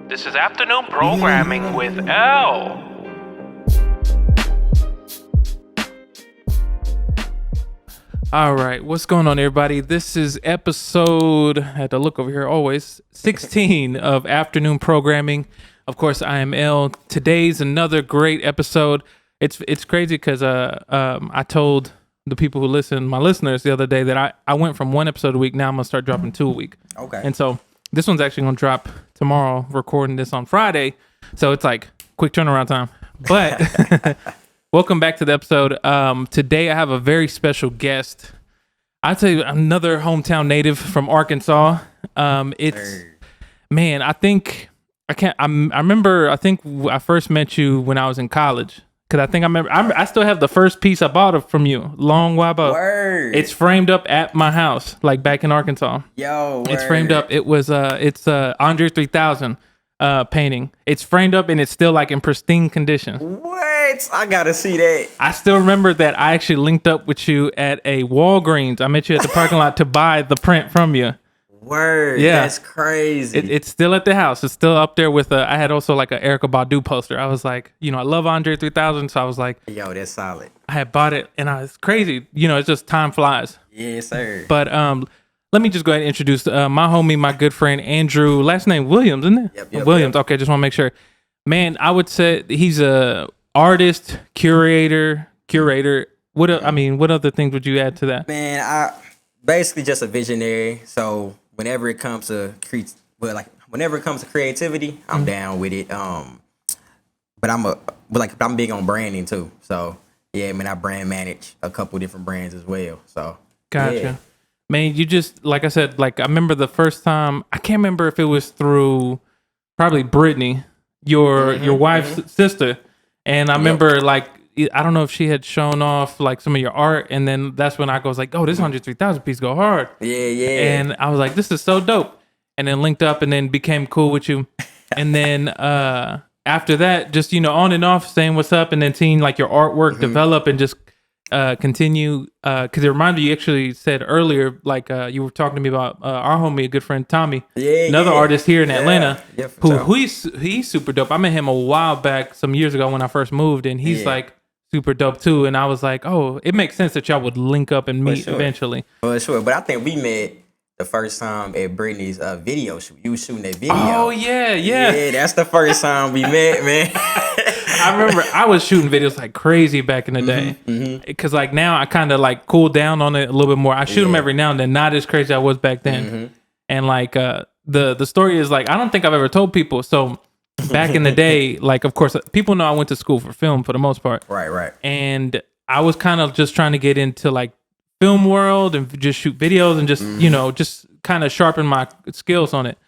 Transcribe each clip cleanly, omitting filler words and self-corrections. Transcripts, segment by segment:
This is afternoon programming with L. All right, what's going on, everybody? This is episode, I had to look over here always, 16 of afternoon programming. Of course, I am L. Today's another great episode. It's crazy because I told the people who listen, my listeners, the other day that I went from one episode a week. Now I'm gonna start dropping 2 a week. Okay. And so this one's actually gonna drop tomorrow. Recording this on Friday, so it's like quick turnaround time. But welcome back to the episode. Today I have a very special guest. I'd say another hometown native from Arkansas. Man, I think I first met you when I was in college. Cause I think I remember, I still have the first piece I bought from you long while ago. Word. It's framed up at my house, like back in Arkansas. Yo, word. It's framed up. It's Andre 3000 painting. It's framed up and it's still like in pristine condition. What? I gotta see that. I still remember that I actually linked up with you at a Walgreens. I met you at the parking lot to buy the print from you. Word. Yeah. That's crazy. It's still at the house. It's still up there with I had also like an Erykah Badu poster. I was like, I love Andre 3000, so I was like, yo, that's solid. I had bought it and I was crazy. It's just time flies. Yes, sir. But let me just go ahead and introduce my homie, my good friend Andrew. Last name Williams, isn't it? Yep, Williams. Yep. Okay, just want to make sure. Man, I would say he's a artist, curator. What other things would you add to that? Man, I basically just a visionary. So whenever it comes to creativity, I'm down with it. But I'm big on branding too. So yeah, I brand manage a couple different brands as well. So Gotcha. Yeah. Man, you just, like I said, like I remember the first time, I can't remember if it was through probably Brittany, your wife's sister. And I remember like, I don't know if she had shown off like some of your art. And then that's when I was like, oh, this 103,000 piece go hard. Yeah. And I was like, this is so dope. And then linked up and then became cool with you. And then after that, just, on and off saying what's up and then seeing like your artwork develop and just continue. Because it reminded you actually said earlier, like you were talking to me about our homie, a good friend, Tommy. Another artist here in Atlanta he's super dope. I met him a while back, some years ago when I first moved, and he's like super dope too. And I was like, oh, it makes sense that y'all would link up and meet eventually. For sure. But I think we met the first time at Brittany's video shoot. You was shooting that video. Oh, yeah. Yeah, that's the first time we met, man. I remember I was shooting videos like crazy back in the day. Because like now I kind of like cooled down on it a little bit more. I shoot them every now and then, not as crazy as I was back then. And like the story is like, I don't think I've ever told people. So back in the day, like, of course, people know I went to school for film for the most part. Right. And I was kind of just trying to get into like film world and just shoot videos and just, just kind of sharpen my skills on it.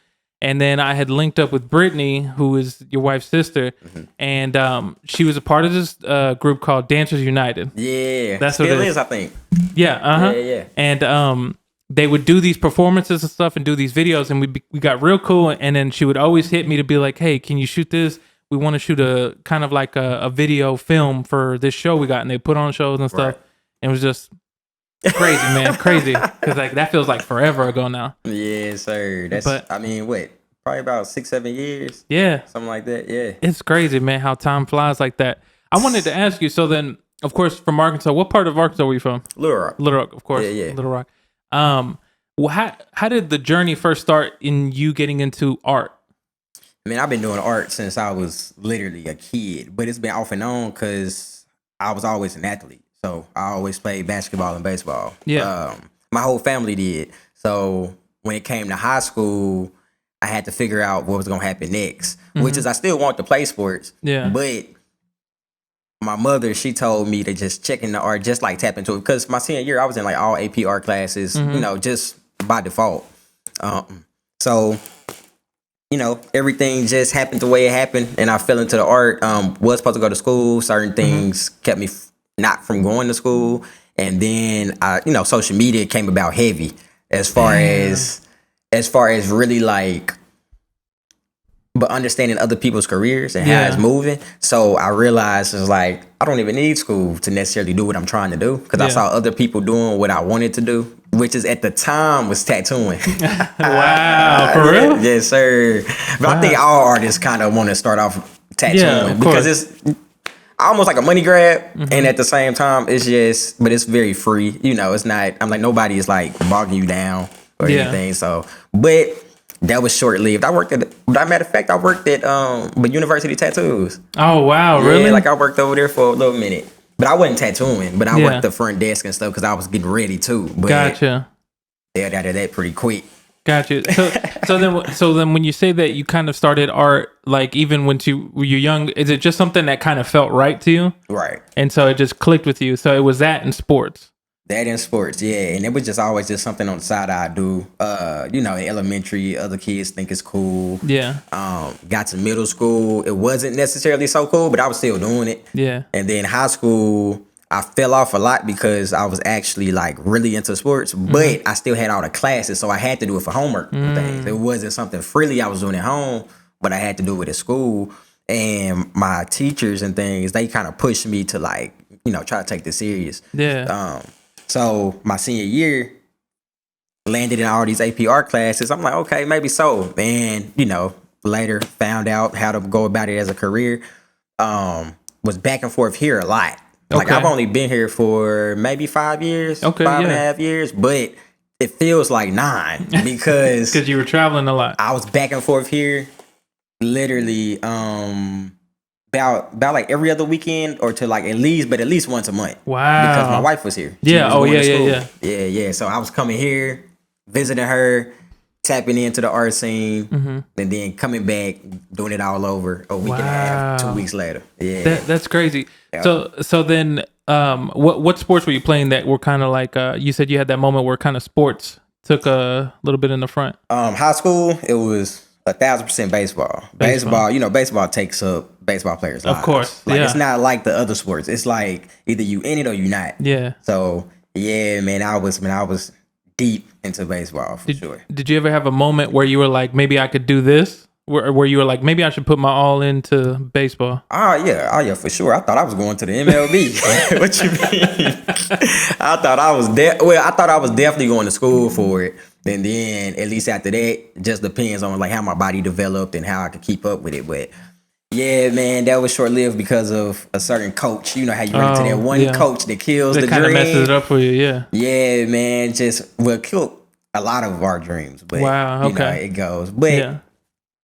And then I had linked up with Brittany, who is your wife's sister. And she was a part of this group called Dancers United. Yeah. That's Still what it is, I think. Yeah. Yeah. And they would do these performances and stuff and do these videos. And we got real cool. And then she would always hit me to be like, hey, can you shoot this? We want to shoot a kind of like a video film for this show we got. And they put on shows and stuff. And it was just crazy, man. Crazy. Because like that feels like forever ago now. Yes, sir. Probably about 6-7 years? Yeah. Something like that, yeah. It's crazy, man, how time flies like that. I wanted to ask you, so then, of course, from Arkansas, what part of Arkansas were you from? Little Rock, of course. Yeah. Little Rock. How did the journey first start in you getting into art? Man, I've been doing art since I was literally a kid, but it's been off and on because I was always an athlete. So I always played basketball and baseball. Yeah. My whole family did. So when it came to high school, I had to figure out what was going to happen next, which is I still want to play sports. Yeah. But my mother, she told me to just check in the art, just like tap into it. Because my senior year, I was in like all AP art classes, just by default. So, everything just happened the way it happened. And I fell into the art. Was supposed to go to school. Certain things kept me not from going to school. And then, social media came about heavy as far as really like, but understanding other people's careers and how it's moving. So I realized it's like, I don't even need school to necessarily do what I'm trying to do. Because I saw other people doing what I wanted to do which is at the time was tattooing. Wow, for real? Yes, sir. But I think all artists kind of want to start off tattooing because it's almost like a money grab, and at the same time, it's just, but it's very free. You know, it's not. I'm like nobody is like bogging you down or anything. So, but that was short lived. I worked at, matter of fact, I worked at University Tattoos. Oh wow, really? Yeah, like I worked over there for a little minute. But I wasn't tattooing, but I worked the front desk and stuff because I was getting ready too. But gotcha. Yeah, got that pretty quick. Gotcha. So then, when you say that you kind of started art, like even when you were young, is it just something that kind of felt right to you? Right. And so it just clicked with you. So it was that in sports. That in sports, yeah, and it was just always just something on the side I do. You know, in elementary, other kids think it's cool. Yeah. Got to middle school, it wasn't necessarily so cool, but I was still doing it. Yeah. And then high school, I fell off a lot because I was actually like really into sports, but I still had all the classes, so I had to do it for homework and things. It wasn't something freely I was doing at home, but I had to do it at school. And my teachers and things, they kind of pushed me to like, you know, try to take this serious. Yeah. So my senior year, landed in all these AP art classes. I'm like, okay, maybe so. And, you know, later found out how to go about it as a career. Was back and forth here a lot. Like I've only been here for maybe 5 years, 5.5 years, but it feels like 9 because you were traveling a lot. I was back and forth here literally about like every other weekend or to like at least once a month. Wow. Because my wife was here. Yeah. Yeah. So I was coming here, visiting her, tapping into the art scene, and then coming back, doing it all over a week and a half, 2 weeks later. Yeah. That's crazy. Yeah. So then what sports were you playing that were kind of like you said you had that moment where kind of sports took a little bit in the front? High school, it was 1,000% baseball. Baseball, you know, baseball takes up baseball players' lives. Of course. Like it's not like the other sports. It's like either you in it or you not. Yeah. So yeah, man, I was deep into baseball for sure. Did you ever have a moment where you were like, maybe I could do this? Where you were like, maybe I should put my all into baseball? Oh yeah, for sure. I thought I was going to the MLB. What you mean? I thought I was definitely going to school for it. And then at least after that, just depends on like how my body developed and how I could keep up with it. But yeah, man, that was short lived because of a certain coach. You know how you run into that one coach that kills the dream. That kind of messes it up for you, yeah. Yeah, man, killed a lot of our dreams. But wow, okay. You know, it goes. But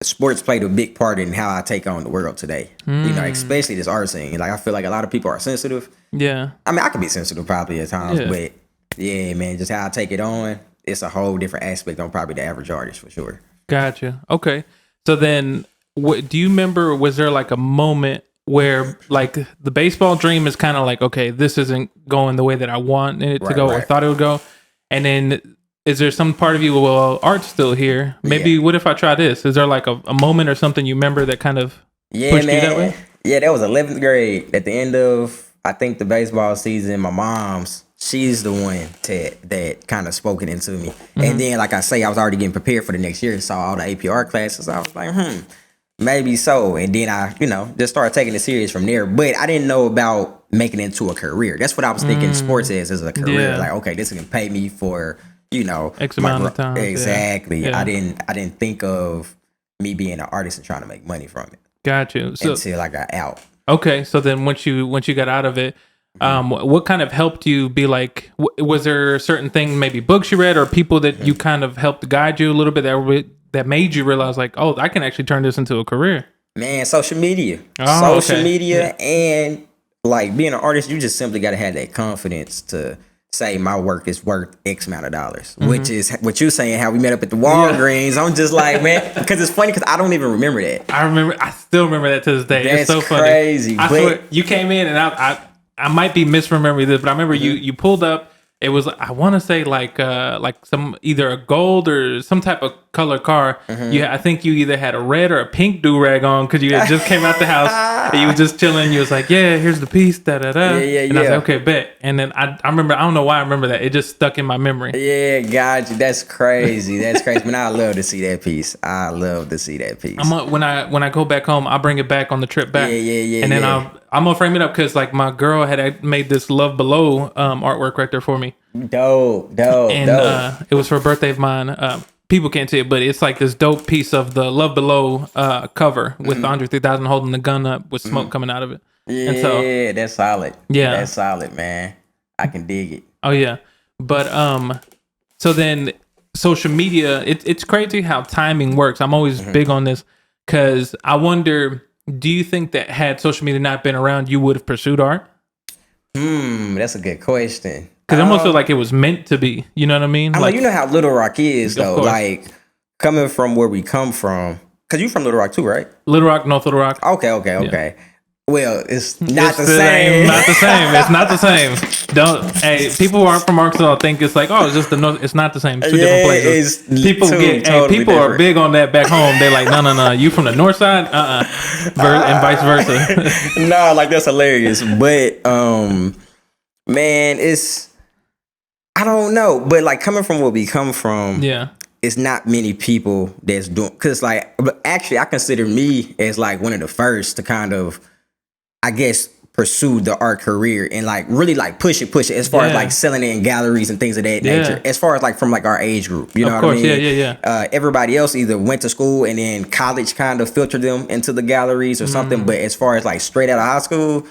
sports played a big part in how I take on the world today. You know, especially this art scene. Like I feel like a lot of people are sensitive. Yeah. I mean, I can be sensitive probably at times, but yeah, man, just how I take it on, it's a whole different aspect on probably the average artist for sure. Gotcha. Okay. So then, do you remember, was there like a moment where like the baseball dream is kind of like, okay, this isn't going the way that I wanted it to go or thought it would go? And then is there some part of you, well, art's still here. Maybe what if I try this? Is there like a moment or something you remember that kind of pushed you that way? Yeah, that was 11th grade. At the end of, I think, the baseball season, my mom's, she's the one that kind of spoken into me. And then, like I say, I was already getting prepared for the next year. Saw all the AP art classes. I was like, maybe so. And then I, you know, just started taking it serious from there. But I didn't know about making it into a career. That's what I was thinking sports as a career. Yeah. Like, okay, this can pay me for, you know, X amount of time. Exactly. Yeah. I didn't think of me being an artist and trying to make money from it. Got you. So, until I got out. Okay. So then once you got out of it, what kind of helped you be like, was there a certain thing, maybe books you read or people that you kind of helped guide you a little bit that made you realize like, oh, I can actually turn this into a career? Man, social media. Yeah. And like being an artist, you just simply got to have that confidence to say my work is worth X amount of dollars, which is what you saying, how we met up at the Walgreens. I'm just like, man, because it's funny because I don't even remember that. I still remember that to this day. That's it's so funny. Crazy. I swear, you came in and I might be misremembering this, but I remember you pulled up. It was, I want to say like some either a gold or some type of color car. I think you either had a red or a pink do-rag on because you had just came out the house and you was just chilling. You was like, yeah, here's the piece, da da da. And I was like, okay, bet. And then I remember, I don't know why I remember that. It just stuck in my memory. Yeah, got you. That's crazy. That's crazy. Man, I love to see that piece. When I go back home, I'll bring it back on the trip back. Yeah. And then I'm gonna frame it up because like my girl had made this Love Below artwork right there for me. Dope. And it was for a birthday of mine. People can't see it, but it's like this dope piece of the Love Below cover with Andre 3000 holding the gun up with smoke coming out of it. Yeah, And so, that's solid. Yeah. That's solid, man. I can dig it. oh yeah, but so then social media, it's crazy how timing works. I'm always big on this because I wonder, do you think that had social media not been around, you would have pursued art? That's a good question. Because I almost feel like it was meant to be. You know what I mean? I Like, mean, you know how Little Rock is, though. course. Like, coming from where we come from, because you from Little Rock, too, right? Little Rock, North Little Rock. Okay. Well, it's not It's the same. Not the same. It's not the same. Hey, people who aren't from Arkansas think it's like, oh, it's just the North. It's not the same. It's two different places. It's People totally people are different. big on that back home. They're like, no. You from the North side? And vice versa. No, like, that's hilarious. But, man, I don't know. But, like, coming from where we come from, Yeah. it's not many people that's doing, because, like, but actually, I consider me as, like, one of the first to kind of, I guess, pursue the art career and, like, really, like, push it as far as, like, selling it in galleries and things of that nature, as far as, like, from, like, our age group, you know Of what I course, mean? yeah. Everybody else either went to school and then college kind of filtered them into the galleries or something, but as far as, like, straight out of high school,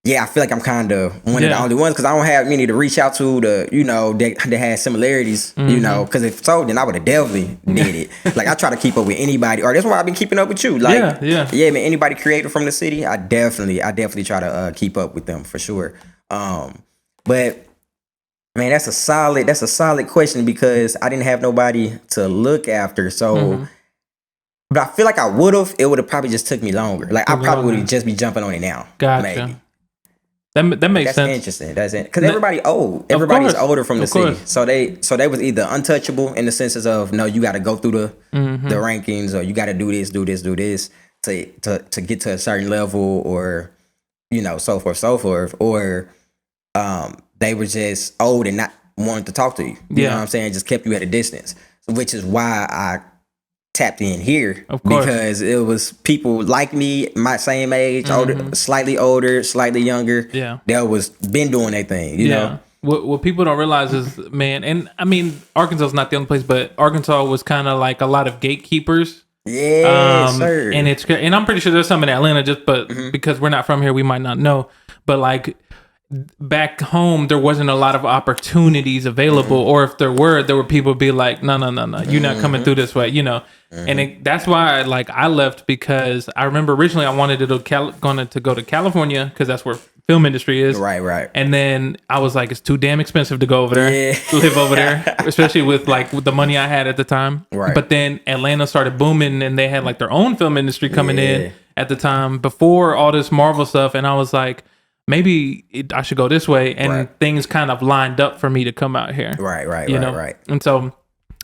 yeah, I feel like I'm kind of one of the only ones because I don't have many to reach out to you know, that had similarities, you know, because if so, then I would have definitely did it. Like, I try to keep up with anybody, or that's why I've been keeping up with you. Like, yeah, man, anybody creative from the city, I definitely try to keep up with them for sure. But man, that's a solid question because I didn't have nobody to look after, so. But I feel like I would have. It would have probably just took me longer. Like, I probably would have just be jumping on it now. Gotcha. Maybe. That makes That's sense. interesting. That's it. Because everybody old. Everybody's older from the city. So they was either untouchable in the senses of, no, you got to go through the rankings, or you got to do this to get to a certain level, or, you know, so forth. Or they were just old and not wanting to talk to you. You know what I'm saying? Just kept you at a distance. Which is why I tapped in here, of course, because it was people like me, my same age, older, slightly older, slightly younger. Yeah, that was been doing their thing. You know, what people don't realize is, man, and I mean, Arkansas is not the only place, but Arkansas was kind of like a lot of gatekeepers. Yeah, sir. And I'm pretty sure there's some in Atlanta, just because we're not from here, we might not know. But like, back home, there wasn't a lot of opportunities available, or if there were people be like, no, you're not coming through this way, you know. And that's why I left, because I remember originally I wanted to go to California because that's where film industry is. Right. And then I was like, it's too damn expensive to go over there, live over there, especially with the money I had at the time. Right. But then Atlanta started booming, and they had their own film industry coming in at the time before all this Marvel stuff. And I was like, maybe I should go this way. And things kind of lined up for me to come out here. Right. And so,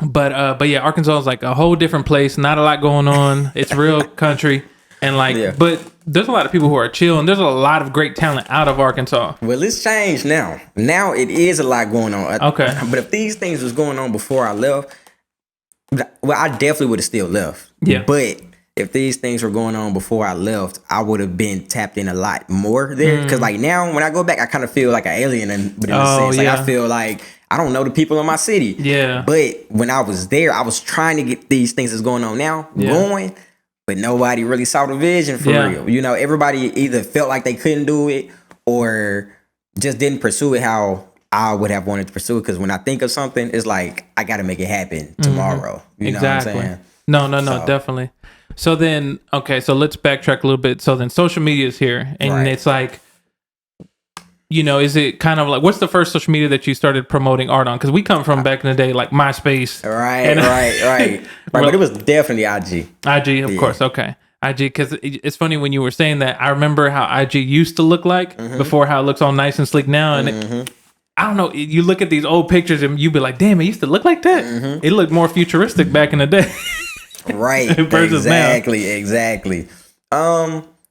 but yeah, Arkansas is like a whole different place. Not a lot going on. It's real country. And but there's a lot of people who are chill, and there's a lot of great talent out of Arkansas. Well, it's changed now. Now it is a lot going on. Okay. But if these things was going on before I left, well, I definitely would have still left. Yeah. But if these things were going on before I left, I would have been tapped in a lot more there. Because now when I go back, I kind of feel like an alien, but in a sense, I feel like I don't know the people in my city. Yeah. But when I was there, I was trying to get these things that's going on now going, but nobody really saw the vision for real. You know, everybody either felt like they couldn't do it or just didn't pursue it how I would have wanted to pursue it. Because when I think of something, it's like, I got to make it happen tomorrow. You know what I'm saying? No, definitely. So then, okay, so let's backtrack a little bit. So then social media is here, and it's like, you know, is it kind of like, what's the first social media that you started promoting art on? Because we come from back in the day, like MySpace. Right. But it was definitely IG. IG, of course. Okay. IG, because it's funny when you were saying that, I remember how IG used to look like before how it looks all nice and sleek now. And I don't know, you look at these old pictures and you be like, damn, it used to look like that. It looked more futuristic back in the day. Right. Exactly.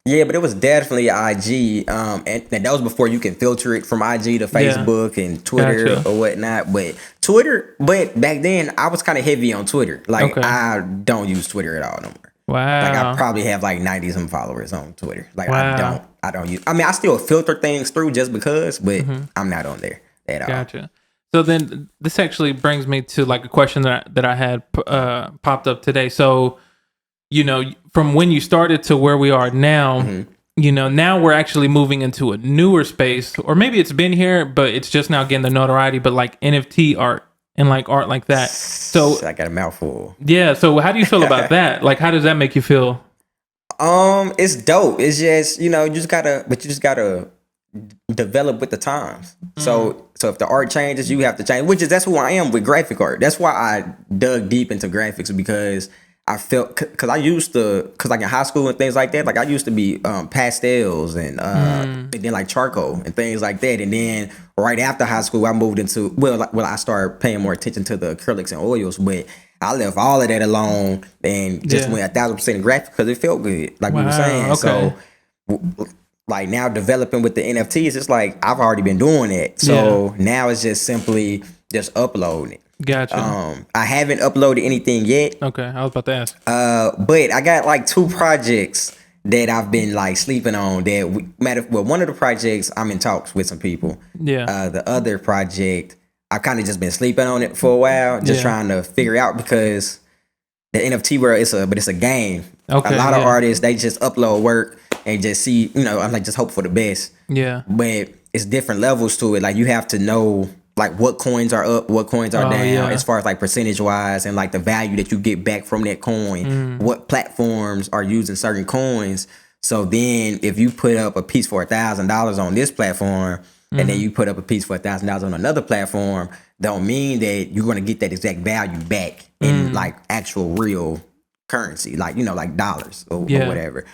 Yeah, but it was definitely IG. And that was before you can filter it from IG to Facebook and Twitter or whatnot. But back then I was kind of heavy on Twitter. I don't use Twitter at all no more. Wow. I probably have 90 some followers on Twitter. I don't use, I mean, I still filter things through just because, but I'm not on there at all. Gotcha. So then this actually brings me to like a question that I had popped up today. So, from when you started to where we are now, now we're actually moving into a newer space, or maybe it's been here, but it's just now getting the notoriety, but like NFT art and like art like that. So I got a mouthful. Yeah. So how do you feel about that? Like, how does that make you feel? It's dope. It's just, you just gotta develop with the times. So if the art changes, you have to change, that's who I am with graphic art. That's why I dug deep into graphics, because I felt, cause like in high school and things like that, like I used to be pastels and then like charcoal and things like that. And then right after high school, I moved into, I started paying more attention to the acrylics and oils, but I left all of that alone and just went 1,000% in graphics because it felt good, like we were saying. Okay. So like now developing with the NFTs, it's like I've already been doing it. So now it's just simply just uploading it. Gotcha. I haven't uploaded anything yet. Okay, I was about to ask. But I got like 2 projects that I've been like sleeping on. One of the projects I'm in talks with some people. Yeah. The other project I've kind of just been sleeping on it for a while, just trying to figure out, because the NFT world it's a game. Okay. A lot of artists, they just upload work and just see, I'm like, just hope for the best. Yeah. But it's different levels to it. Like you have to know like what coins are up, what coins are down, as far as like percentage wise, and like the value that you get back from that coin. What platforms are using certain coins. So then if you put up a piece for $1,000 on this platform, and then you put up a piece for $1,000 on another platform, don't mean that you're going to get that exact value back in like actual real currency, like, like dollars or whatever,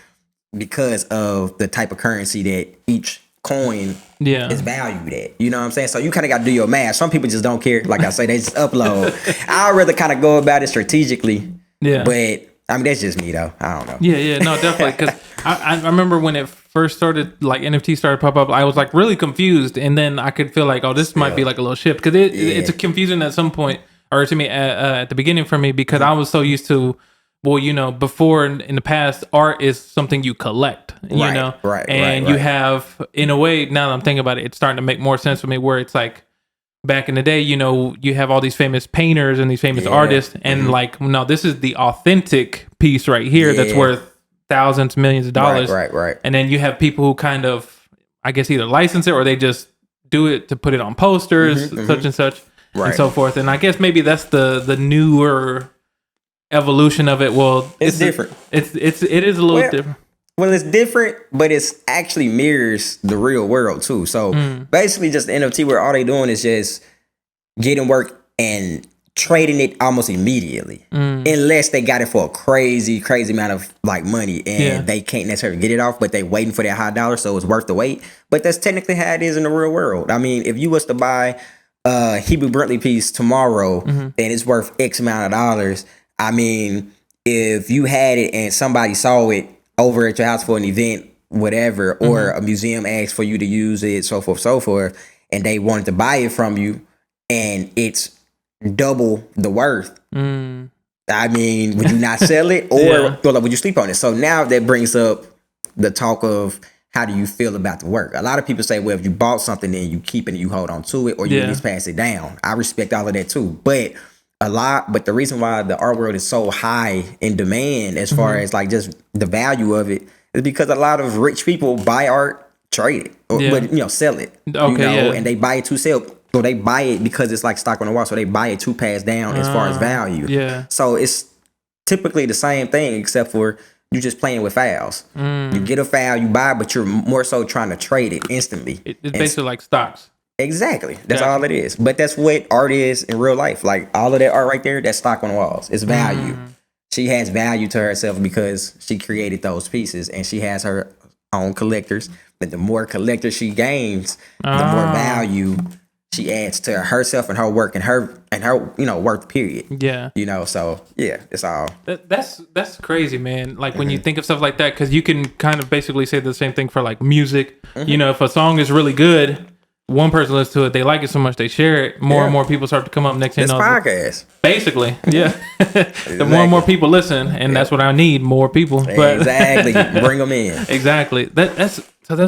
because of the type of currency that each coin is valued at. You know what I'm saying? So you kind of got to do your math. Some people just don't care. Like I say, they just upload. I'd rather kind of go about it strategically. Yeah. But I mean, that's just me though. I don't know. Yeah, no, definitely. Because I remember when it first started, like NFT started to pop up, I was like really confused, and then I could feel like, oh, this might be like a little shift, because it's confusing at some point, or to me at the beginning for me, because I was so used to, before in the past, art is something you collect, and you have, in a way, now that I'm thinking about it, it's starting to make more sense for me, where it's like, back in the day, you have all these famous painters and these famous artists, and like, no, this is the authentic piece right here that's worth thousands, millions of dollars. Right. And then you have people who kind of, I guess, either license it or they just do it to put it on posters, such and such, and so forth. And I guess maybe that's the newer evolution of it. Well, it's different. It is a little different. Well, it's different, but it's actually mirrors the real world too. So basically, just the NFT where all they doing is just getting work and trading it almost immediately, unless they got it for a crazy amount of like money, and they can't necessarily get it off, but they waiting for that high dollar, so it's worth the wait. But that's technically how it is in the real world. I mean, if you was to buy a Hebrew Brentley piece tomorrow and it's worth X amount of dollars, I mean, if you had it and somebody saw it over at your house for an event, whatever, or a museum asked for you to use it, so forth, and they wanted to buy it from you, and it's double the worth. I mean, would you not sell it, or would you sleep on it? So now that brings up the talk of, how do you feel about the work? A lot of people say, well, if you bought something, then you keep it and you hold on to it, or you just pass it down. I respect all of that too, but the reason why the art world is so high in demand, as far as like just the value of it, is because a lot of rich people buy art, trade it, or sell it. And they buy it to sell. So they buy it because it's like stock on the wall. So they buy it to pass down as far as value. Yeah. So it's typically the same thing, except for you just playing with files. You get a file, you buy it, but you're more so trying to trade it instantly. It's basically like stocks. Exactly. That's all it is. But that's what art is in real life. Like all of that art right there, that's stock on the walls. It's value. She has value to herself because she created those pieces, and she has her own collectors. But the more collectors she gains, the more value she adds to herself and her work and her worth, period. Yeah. So yeah, it's all. That's crazy, man. Like when you think of stuff like that, because you can kind of basically say the same thing for like music. If a song is really good, one person listens to it, they like it so much, they share it. More and more people start to come up next thing. This podcast. Basically, yeah. The more and more people listen, and that's what I need, more people. Exactly. Bring them in. Exactly. That's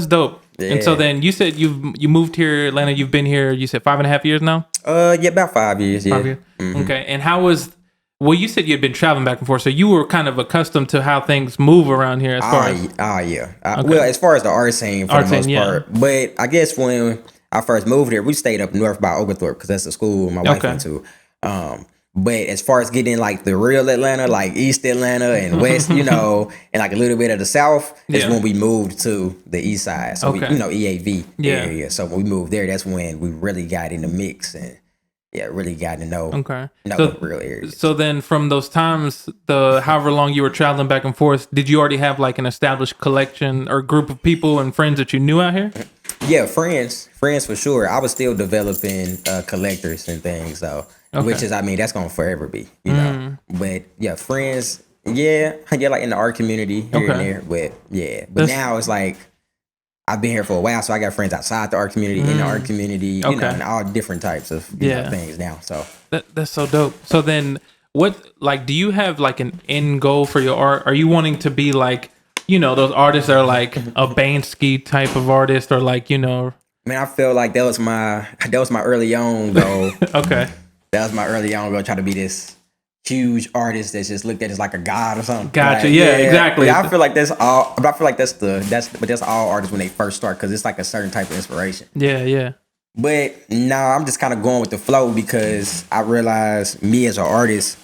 dope. And so then you said you moved here, Atlanta. You've been here. You said 5.5 years now. Yeah, about 5 years. Yeah. 5 years. Okay. And how was? Well, you said you'd been traveling back and forth, so you were kind of accustomed to how things move around here, as far as. Yeah. Well, as far as the art scene, for the most part. But I guess when I first moved here, we stayed up north by Oglethorpe because that's the school my wife went to. But as far as getting like the real Atlanta, like East Atlanta and West, and like a little bit of the South, is when we moved to the East Side. So we, EAV area. So when we moved there, that's when we really got in the mix and really got to know the real areas. So then from those times, however long you were traveling back and forth, did you already have like an established collection or group of people and friends that you knew out here? Yeah, friends for sure. I was still developing collectors and things, so which is, that's gonna forever be, But yeah, friends, like in the art community here and there, but now it's like I've been here for a while, so I got friends outside the art community, in the art community, and all different types of things now. So that's so dope. So then, do you have like an end goal for your art? Are you wanting to be like, those artists that are like a Banski type of artist, or like, Man, I feel like that was my early on goal. Okay, that was my early on goal. Try to be this huge artist that's just looked at as like a god or something. Gotcha. Like, exactly. I feel like that's all. But I feel like that's all artists when they first start, because it's like a certain type of inspiration. Yeah. But no, I'm just kind of going with the flow, because I realize me as an artist,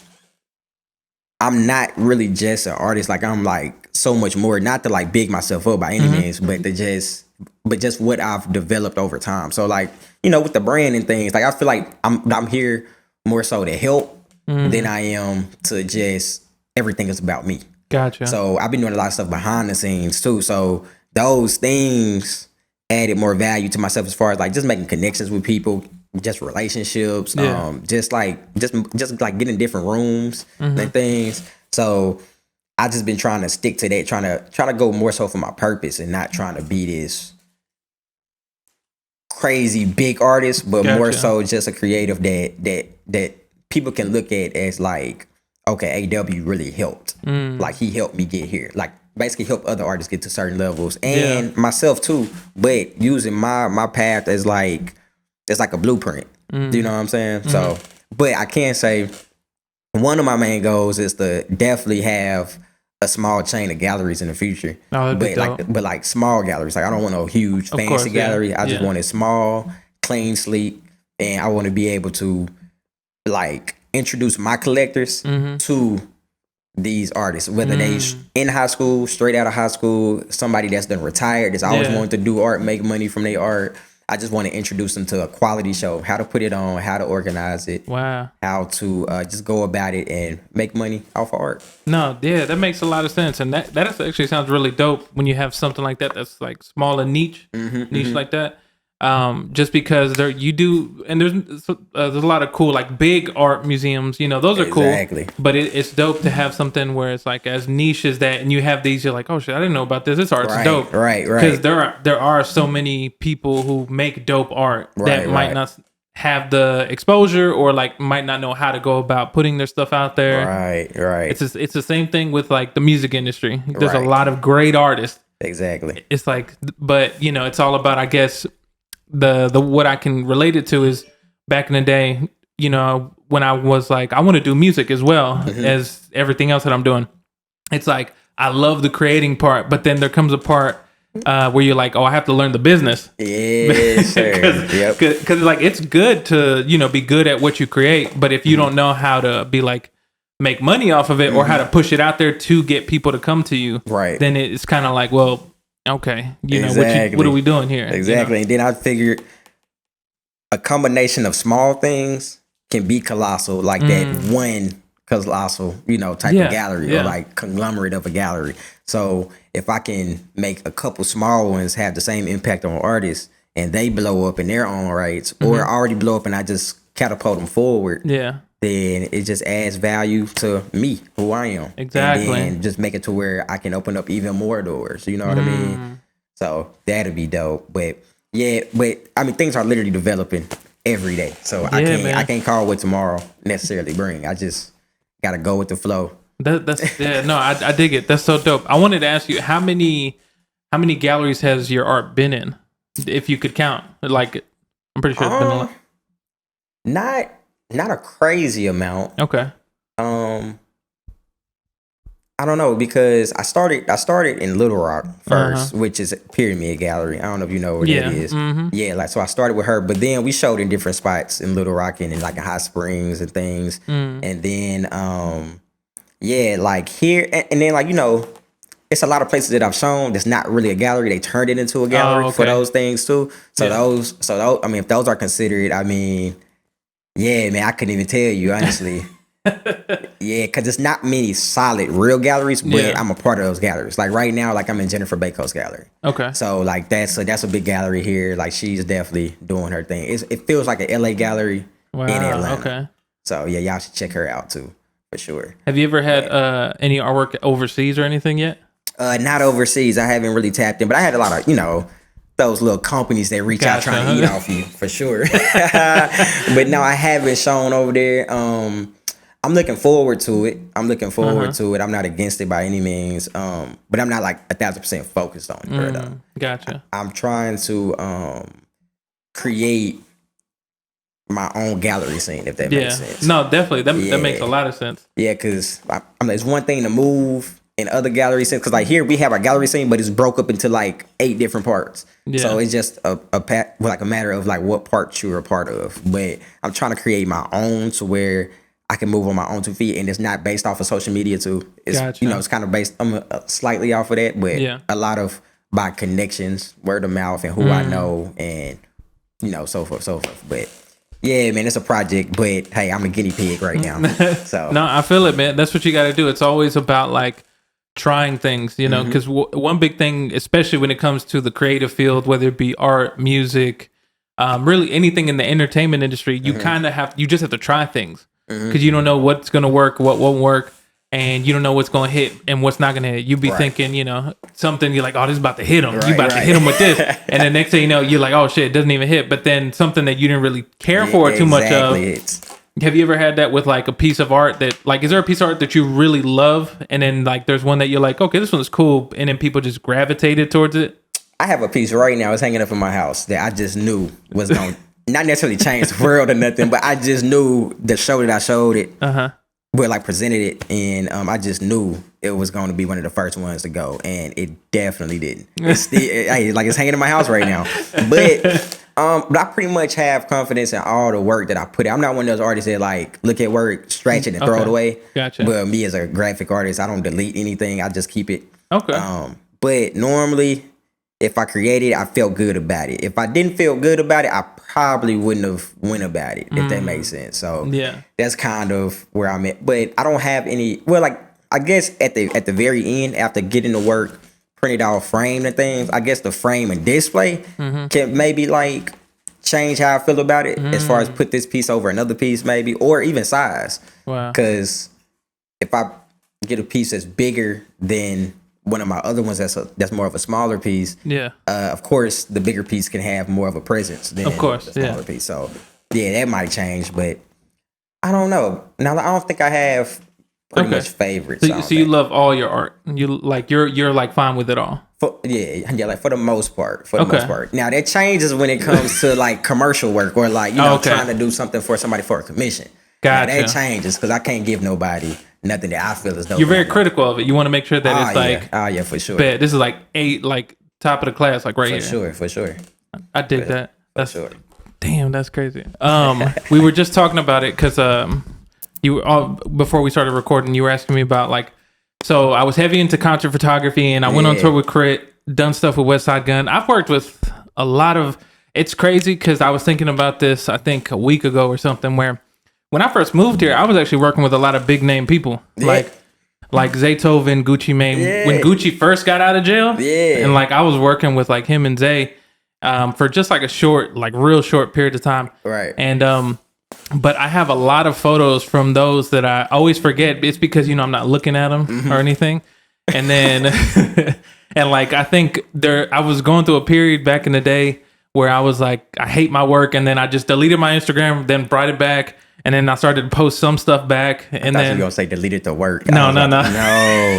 I'm not really just an artist. Like, I'm like so much more. Not to like big myself up by any means, but just what I've developed over time. So like, with the brand and things, like I feel like I'm here more so to help than I am to just everything is about me. Gotcha. So I've been doing a lot of stuff behind the scenes too. So those things added more value to myself, as far as like just making connections with people, just relationships, just like get in different rooms and things. So I just been trying to stick to that, trying to go more so for my purpose, and not trying to be this crazy big artist, but more so just a creative that people can look at as like, okay, AW really helped. Like, he helped me get here. Like, basically help other artists get to certain levels, and myself too. But using my path as like, it's like a blueprint. You know what I'm saying? So, but I can say one of my main goals is to definitely have a small chain of galleries in the future. But like small galleries. Like, I don't want no huge fancy gallery. I just want it small, clean, sleek, and I want to be able to like introduce my collectors to these artists, whether they in high school, straight out of high school, somebody that's done retired, that's always wanted to do art, make money from their art. I just want to introduce them to a quality show, how to put it on, how to organize it, how to just go about it and make money off of art. No, that makes a lot of sense, and that actually sounds really dope when you have something like that that's like small and niche like that. Just because you do, and there's a lot of cool like big art museums, those are cool. But it's dope to have something where it's like as niche as that, and you have these, you're like, oh shit, I didn't know about this. This art's dope, right? Because there are so many people who make dope art that might not have the exposure, or like might not know how to go about putting their stuff out there. Right. It's the same thing with like the music industry. There's a lot of great artists. Exactly. It's like, but it's all about, I guess, the what I can relate it to is back in the day, when I was like, I want to do music as well as everything else that I'm doing. It's like, I love the creating part, but then there comes a part where you're like, oh, I have to learn the business. Yes, sir. Because like, it's good to, be good at what you create, but if you don't know how to be like, make money off of it, or how to push it out there to get people to come to you, then it's kind of like, well, okay, what are we doing here? Exactly. And then I figured a combination of small things can be colossal, like that one colossal, type of gallery, or like conglomerate of a gallery. So if I can make a couple small ones have the same impact on artists, and they blow up in their own rights, or already blow up and I just catapult them forward, then it just adds value to me, who I am. Exactly. And just make it to where I can open up even more doors. You know what I mean? So that'd be dope. But I mean, things are literally developing every day. So I can't call what tomorrow necessarily bring. I just gotta go with the flow. I dig it. That's so dope. I wanted to ask you, how many galleries has your art been in? if you could count? Like, I'm pretty sure it's been a lot. Not a crazy amount. Okay. I don't know, because I started in Little Rock first, which is a Pyramid Gallery. I don't know if you know where that is. Yeah, like, so I started with her, but then we showed in different spots in Little Rock and in like in Hot Springs and things. And then yeah, like here and then, like, you know, it's a lot of places that I've shown that's not really a gallery. They turned it into a gallery for those things too. So those, I mean, if those are considered, I mean, yeah, man, I couldn't even tell you, honestly. Yeah, because it's not many solid real galleries, but I'm a part of those galleries. Like right now, like I'm in Jennifer Baco's gallery. Okay. So like that's a big gallery here. Like she's definitely doing her thing. It feels like an LA gallery in Atlanta. Okay. So yeah, y'all should check her out too, for sure. Have you ever had any artwork overseas or anything yet? Not overseas. I haven't really tapped in, but I had a lot of, you know, those little companies that reach out trying to eat off you, for sure. But no, I haven't shown over there. I'm looking forward to it. I'm not against it by any means. But I'm not like 1,000% focused on it. Though. Gotcha. I'm trying to create my own gallery scene, if that makes sense. No, definitely. That makes a lot of sense. Yeah, because I mean, it's one thing to move in other gallery scenes, because like here we have our gallery scene, but it's broke up into like 8 different parts. So it's just a matter of like what part you're a part of. But I'm trying to create my own to where I can move on my own 2 feet, and it's not based off of social media too. It's you know, it's kind of based slightly off of that, but a lot of by connections, word of mouth, and who I know, and you know, so forth. But yeah, man, it's a project, but hey, I'm a guinea pig right now. So no, I feel it, man. That's what you got to do. It's always about like trying things, you know, because one big thing, especially when it comes to the creative field, whether it be art, music, really anything in the entertainment industry, you kind of you just have to try things. Because you don't know what's going to work, what won't work, and you don't know what's going to hit and what's not going to hit. You be thinking, you know, something, you're like, oh, this is about to hit him. You about to hit him with this. And then next thing you know, you're like, oh, shit, it doesn't even hit. But then something that you didn't really care for too much of. Have you ever had that with like a piece of art that, like, is there a piece of art that you really love? And then like there's one that you're like, okay, this one's cool. And then people just gravitated towards it? I have a piece right now. It's hanging up in my house that I just knew was going to not necessarily change the world or nothing, but I just knew the show that I showed it, where like presented it, and I just knew it was going to be one of the first ones to go, and it definitely didn't. It's still, like it's hanging in my house right now, but I pretty much have confidence in all the work that I put out. I'm not one of those artists that like look at work, stretch it, and throw it away. Gotcha. But me as a graphic artist, I don't delete anything. I just keep it. Okay. But normally, if I created it, I felt good about it. If I didn't feel good about it, I probably wouldn't have went about it, if that makes sense. So that's kind of where I'm at. But I don't have any, well, like, I guess at the very end, after getting the work printed out, framed and things, I guess the frame and display can maybe like change how I feel about it, as far as put this piece over another piece maybe, or even size. Wow. Because if I get a piece that's bigger than one of my other ones that's more of a smaller piece, of course the bigger piece can have more of a presence than the smaller piece. So yeah, that might change, but I don't know. Now I don't think I have pretty much favorites. So you love all your art. You like you're like fine with it all. Like for the most part. Now that changes when it comes to like commercial work, or like, you know, trying to do something for somebody for a commission. Gotcha. Now that changes, because I can't give nobody nothing that I feel is dope. You're very critical of it. You want to make sure that it's like, for sure. This is like 8, like top of the class, like right here. For sure. I dig that. That's sure. Damn, that's crazy. We were just talking about it because you were all, before we started recording, you were asking me about like, so I was heavy into concert photography, and I went on tour with Crit, done stuff with West Side Gun. I've worked with a lot of. It's crazy because I was thinking about this, I think a week ago or something, where when I first moved here, I was actually working with a lot of big name people, like Zaytoven, Gucci Mane. When Gucci first got out of jail, and like I was working with like him and Zay for just like a short, like real short period of time. Right. And but I have a lot of photos from those that I always forget. It's because, you know, I'm not looking at them or anything. And then and like I think I was going through a period back in the day where I was like, I hate my work, and then I just deleted my Instagram, then brought it back. And then I started to post some stuff back. And then you were going to say deleted the work. No. No,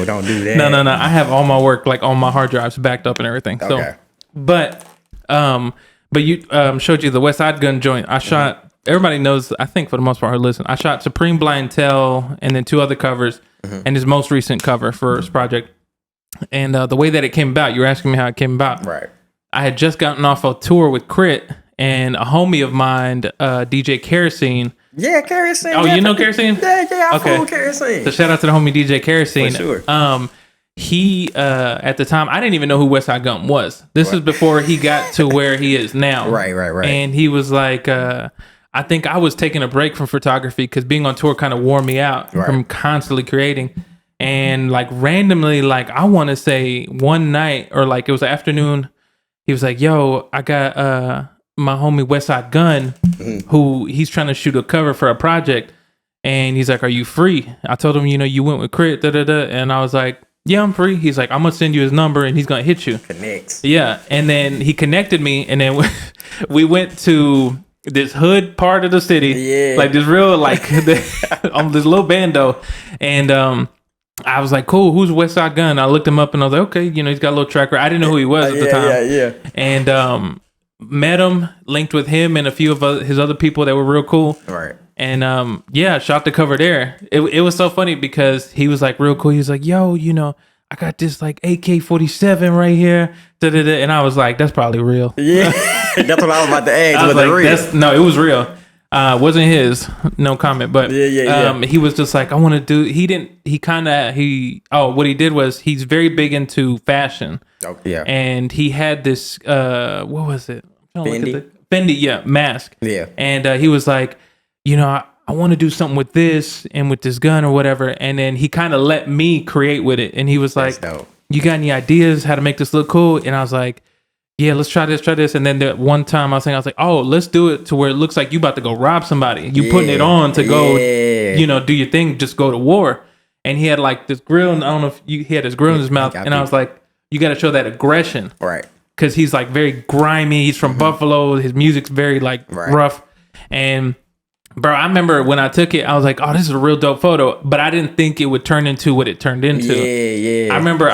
don't do that. No. I have all my work like on my hard drives backed up and everything. So, but But you showed you the West Side Gun joint. I shot. Everybody knows. I think for the most part, listen. I shot Supreme Blientele and then 2 other covers, and his most recent cover for his project. And the way that it came about, you were asking me how it came about. Right. I had just gotten off a tour with Crit and a homie of mine, DJ Kerosene. Yeah, Kerosene. Oh, you know Kerosene? Yeah, I fool Kerosene. So shout out to the homie DJ Kerosene. For sure. He at the time I didn't even know who West Side Gun was. This is before he got to where he is now. Right. And he was like, I think I was taking a break from photography because being on tour kind of wore me out from constantly creating. And like randomly, like I want to say one night or like it was afternoon, he was like, "Yo, I got my homie West Side Gun, who he's trying to shoot a cover for a project." And he's like, "Are you free?" I told him, you went with Crit, and I was like, "Yeah, I'm free." He's like, "I'm gonna send you his number, and he's gonna hit you." Connects. Yeah, and then he connected me, and then we went to this hood part of the city, like this real on this little bando, and I was like, "Cool, who's West Side Gun?" I looked him up, and I was like, "Okay, he's got a little tracker." I didn't know who he was at the time. Yeah. And met him, linked with him and a few of his other people that were real cool. Right. And shot the cover there. It was so funny because he was like real cool. He was like, "Yo, I got this like AK-47 right here." And I was like, "That's probably real." Yeah, that's what I was about to ask. I was Was it like, real? No, it was real. Wasn't his, no comment. But he was just like, I want to do. What he did was he's very big into fashion. Oh, yeah. And he had this what was it? Fendi? Fendi, mask. Yeah. And he was like, I want to do something with this and with this gun or whatever. And then he kind of let me create with it. And he was like, "You got any ideas how to make this look cool?" And I was like, "Yeah, let's try this." And then that one time I was like, "Oh, let's do it to where it looks like you about to go rob somebody. You putting it on to go, do your thing, just go to war." And he had like this grill, and I don't know if he had his grill in his mouth. And I was like, "You got to show that aggression." Right. Because he's like very grimy. He's from Buffalo. His music's very like rough. And bro, I remember when I took it, I was like, "Oh, this is a real dope photo," but I didn't think it would turn into what it turned into. Yeah. I remember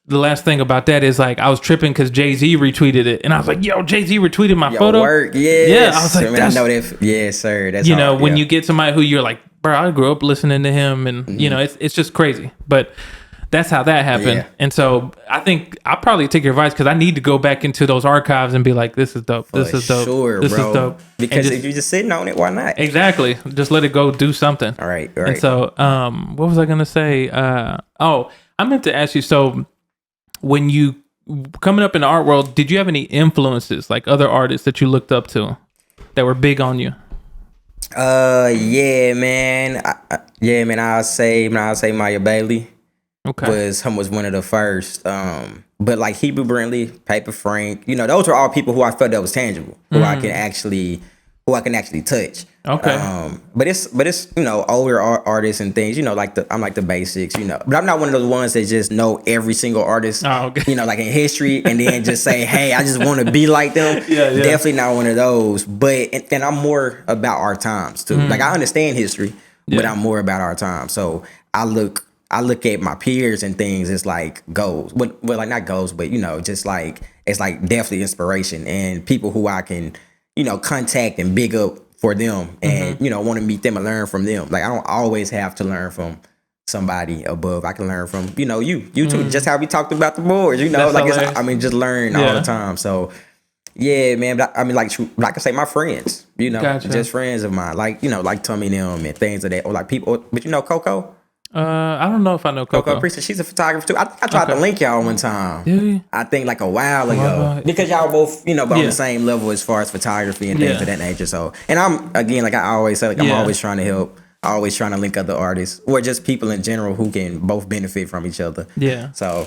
the last thing about that is like I was tripping because Jay-Z retweeted it, and I was like, "Yo, Jay-Z retweeted my photo." Work, yes. Yeah, I was like, I know that. Yes, sir. That's when you get somebody who you're like, bro, I grew up listening to him, and it's just crazy. But that's how that happened. Yeah. And so I think I'll probably take your advice because I need to go back into those archives and be like, "This is dope. This is dope. Sure, this bro. is dope." Because if you're just sitting on it, why not? Exactly. Just let it go. Do something. All right. And so, what was I gonna say? I meant to ask you. So, when you coming up in the art world, did you have any influences, like other artists that you looked up to, that were big on you? Yeah, man. I'll say Maya Bailey. Okay. Was one of the first. But like Hebrew Brentley, Paper Frank, those were all people who I felt that was tangible, who I can actually touch. Okay. But it's older artists and things, I'm like the basics, but I'm not one of those ones that just know every single artist, like in history and then just say, "Hey, I just want to be like them." Yeah. Definitely not one of those. But and I'm more about our times too. Like I understand history, but I'm more about our time. So I look at my peers and things as like goals. Well, like not goals, but just like it's like definitely inspiration and people who I can, contact and big up for them and want to meet them and learn from them. Like I don't always have to learn from somebody above. I can learn from you too. Just how we talked about the boards. Just learn all the time. So yeah, man. But like I say, my friends. Gotcha. Just friends of mine. Like like Tommy and them and things of that. Or like people. But Coco. I don't know if I know Coco. Priest, she's a photographer too. I tried to link y'all one time. Did you? I think like a while ago. Because y'all both, on the same level as far as photography and things of that nature. So, and I'm, again, like I always say, I'm always trying to help, always trying to link other artists or just people in general who can both benefit from each other. Yeah. So,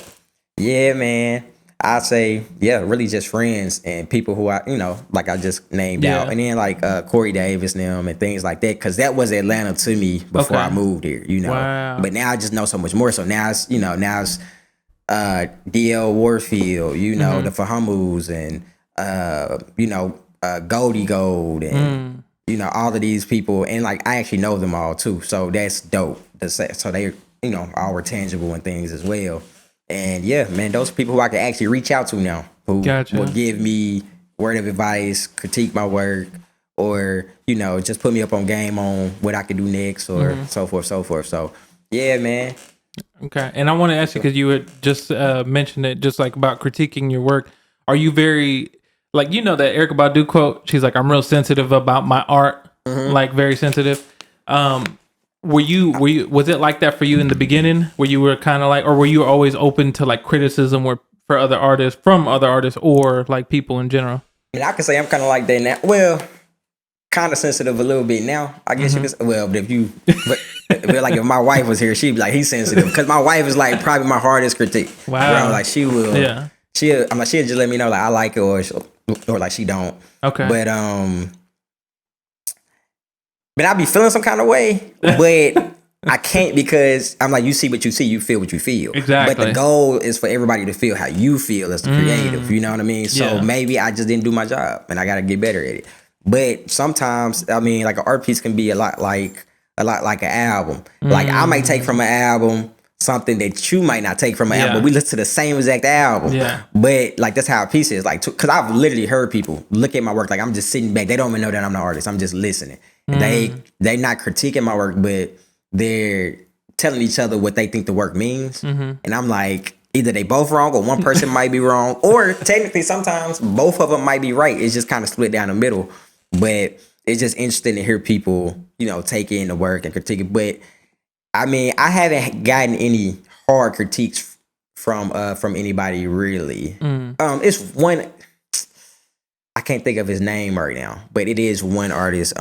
yeah, man. I say, really just friends and people who I, like I just named out. And then like Corey Davis and them and things like that. Because that was Atlanta to me before I moved here, Wow. But now I just know so much more. So now it's, D.L. Warfield, the Fahamus and, Goldie Gold and, all of these people. And like I actually know them all too. So that's dope. So they, all were tangible and things as well. And yeah, man, those are people who I can actually reach out to now, who Gotcha. will give me word of advice, critique my work, or just put me up on game on what I could do next, or so forth, so forth. So yeah, man. Okay, and I want to ask you because you had just mentioned it, just like about critiquing your work. Are you very like that Erykah Badu quote? She's like, "I'm real sensitive about my art, like very sensitive." Were you? Was it like that for you in the beginning, where you were kind of like, or were you always open to like criticism or from other artists, or like people in general? I mean, I can say I'm kind of like that now. Well, kind of sensitive a little bit now, I guess you could say. Well, but like if my wife was here, she'd be like, he's sensitive, because my wife is like probably my hardest critique. Wow. Like she will. Yeah. She'll just let me know like I like it, or like she don't. Okay. But I be feeling some kind of way, but I can't, because I'm like, you see what you see, you feel what you feel. Exactly. But the goal is for everybody to feel how you feel as the creative. You know what I mean? So maybe I just didn't do my job, and I got to get better at it. But sometimes, I mean, like an art piece can be a lot like an album. Like I might take from an album something that you might not take from an album. We listen to the same exact album. Yeah. But like that's how a piece is. Like, because I've literally heard people look at my work like I'm just sitting back. They don't even know that I'm the artist. I'm just listening. They not critiquing my work, but they're telling each other what they think the work means. And I'm like, either they both wrong, or one person might be wrong, or technically sometimes both of them might be right. It's just kind of split down the middle. But it's just interesting to hear people, take in the work and critique it. But I mean, I haven't gotten any hard critiques from anybody really. It's one, I can't think of his name right now, but it is one artist.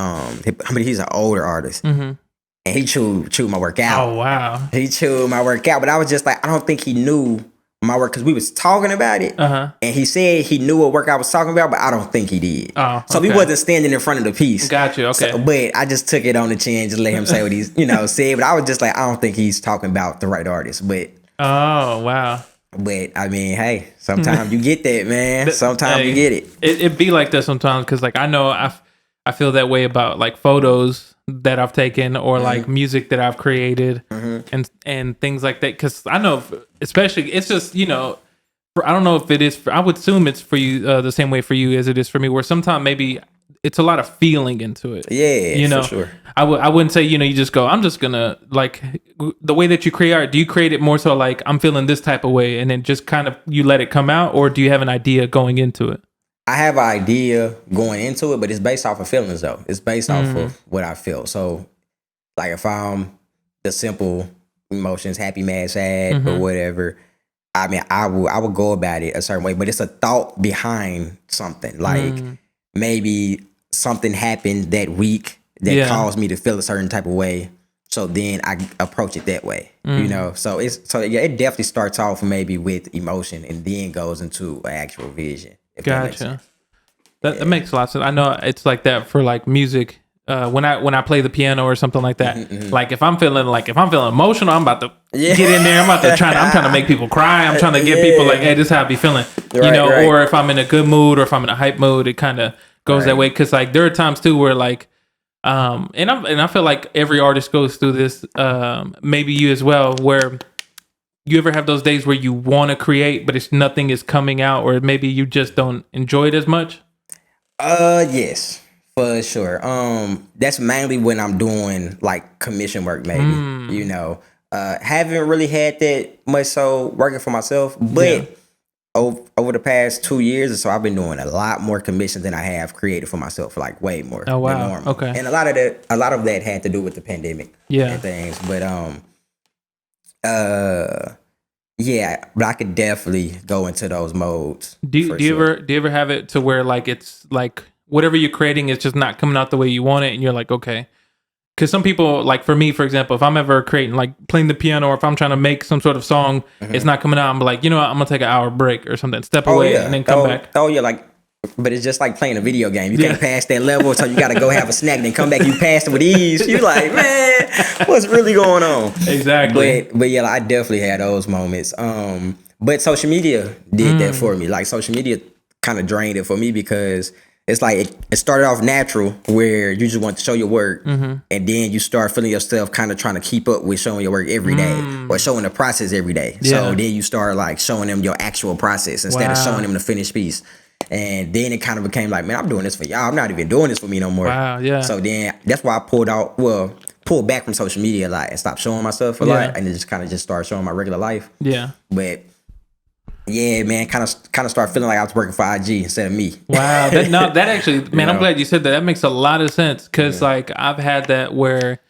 He's an older artist, and he chewed my work out. Oh wow, he chewed my work out. But I was just like, I don't think he knew my work, because we was talking about it, and he said he knew what work I was talking about, but I don't think he did. So he wasn't standing in front of the piece. Got you. Okay. But I just took it on the chin, just let him say what he's said. But I was just like, I don't think he's talking about the right artist. But oh wow. But I mean, hey, sometimes you get that, man. Sometimes you get it. It be like that sometimes, because like I know I feel that way about like photos that I've taken, or like music that I've created, and things like that. Because I know, especially, it's just I don't know if it is. I would assume it's for you the same way for you as it is for me. Where sometimes maybe it's a lot of feeling into it. Yeah, for sure. I wouldn't say you just go, I'm just gonna, like, the way that you create art. Do you create it more so like I'm feeling this type of way, and then just kind of you let it come out, or do you have an idea going into it? I have an idea going into it, but it's based off of feelings though. It's based off of what I feel. So like if I'm the simple emotions, happy, mad, sad, or whatever, I mean, I will go about it a certain way, but it's a thought behind something. Like maybe something happened that week that caused me to feel a certain type of way. So then I approach it that way, So it definitely starts off maybe with emotion and then goes into an actual vision. Gotcha. That makes a lot of sense. I know it's like that for like music. When I play the piano or something like that, like if I'm feeling emotional, I'm about to get in there. I'm trying to make people cry. I'm trying to get people like, hey, this is how I be feeling, Right. Or if I'm in a good mood, or if I'm in a hype mood, it kind of goes that way. Because like there are times too where like, and I feel like every artist goes through this. Maybe you as well, where you ever have those days where you want to create, but nothing is coming out, or maybe you just don't enjoy it as much? Yes, for sure. That's mainly when I'm doing like commission work, maybe. Haven't really had that much so working for myself, but over the past 2 years or so, I've been doing a lot more commissions than I have created for myself, like way more. Oh wow, than normal. Okay. And a lot of that had to do with the pandemic, and things. But but I could definitely go into those modes. Do you ever have it to where like it's like whatever you're creating is just not coming out the way you want it, and you're like, okay? Because some people, like for me, for example, if I'm ever creating, like playing the piano, or if I'm trying to make some sort of song, it's not coming out, I'm like, I'm gonna take an hour break or something, step away, and then come back. Oh yeah, like. But it's just like playing a video game. You can't pass that level, so you got to go have a snack, then come back. You pass it with ease. You're like, man, what's really going on? Exactly. But yeah, I definitely had those moments. But social media did that for me. Like social media kind of drained it for me, because it's like it started off natural where you just want to show your work, and then you start feeling yourself kind of trying to keep up with showing your work every day or showing the process every day. So then you start like showing them your actual process instead of showing them the finished piece. And then it kind of became like, man, I'm doing this for y'all. I'm not even doing this for me no more. Wow, yeah. So then that's why I pulled back from social media a lot and stopped showing myself a lot, and just kind of just started showing my regular life. Yeah. But yeah, man, kind of started feeling like I was working for IG instead of me. Wow. That actually, man, I'm glad you said that. That makes a lot of sense because like I've had that where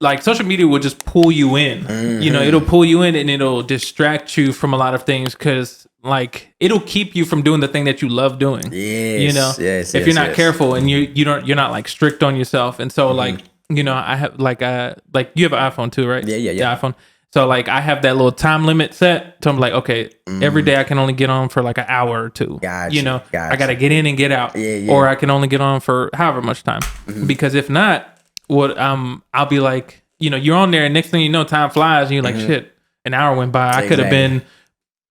like social media will just pull you in. You know, it'll pull you in and it'll distract you from a lot of things because like it'll keep you from doing the thing that you love doing. Yes, you know, if you're not careful and you're not like strict on yourself. And so like, you know, I have like you have an iPhone too, right? Yeah. The iPhone. So like I have that little time limit set. So I'm like, okay, every day I can only get on for like an hour or two. Gotcha, you know, I got to get in and get out. Or I can only get on for however much time. Because if not, I'll be like, you know, you're on there and next thing you know, time flies and you're like, shit, an hour went by. I could have been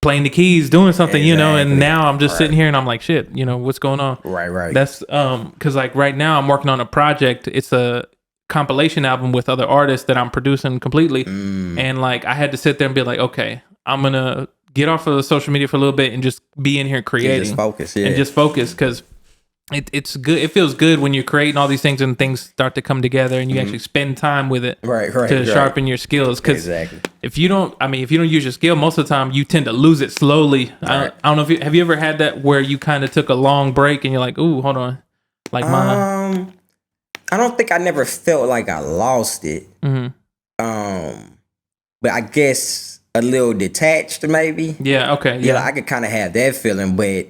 playing the keys, doing something, you know, and now I'm just sitting here and I'm like, shit, you know, what's going on? Right. That's because like right now I'm working on a project. It's a compilation album with other artists that I'm producing completely. And like I had to sit there and be like, okay, I'm gonna get off of the social media for a little bit and just be in here creating. Just focus because it's good. It feels good when you're creating all these things and things start to come together and you actually spend time with it to sharpen your skills. Because if you don't use your skill, most of the time you tend to lose it slowly. I don't know if have you ever had that where you kind of took a long break and you're like, ooh, hold on, like mine. I don't think I never felt like I lost it. But I guess a little detached maybe. Yeah. Okay. Yeah, I could kind of have that feeling, but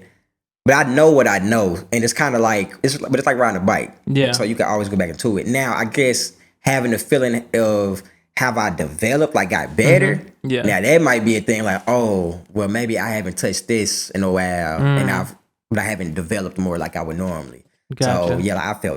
I know what I know, and it's kind of like it's like riding a bike. Yeah. So you can always go back into it. Now I guess having the feeling of have I developed, like got better. Yeah. Now that might be a thing. Like, oh, well, maybe I haven't touched this in a while, and I haven't developed more like I would normally. Gotcha. So yeah, I felt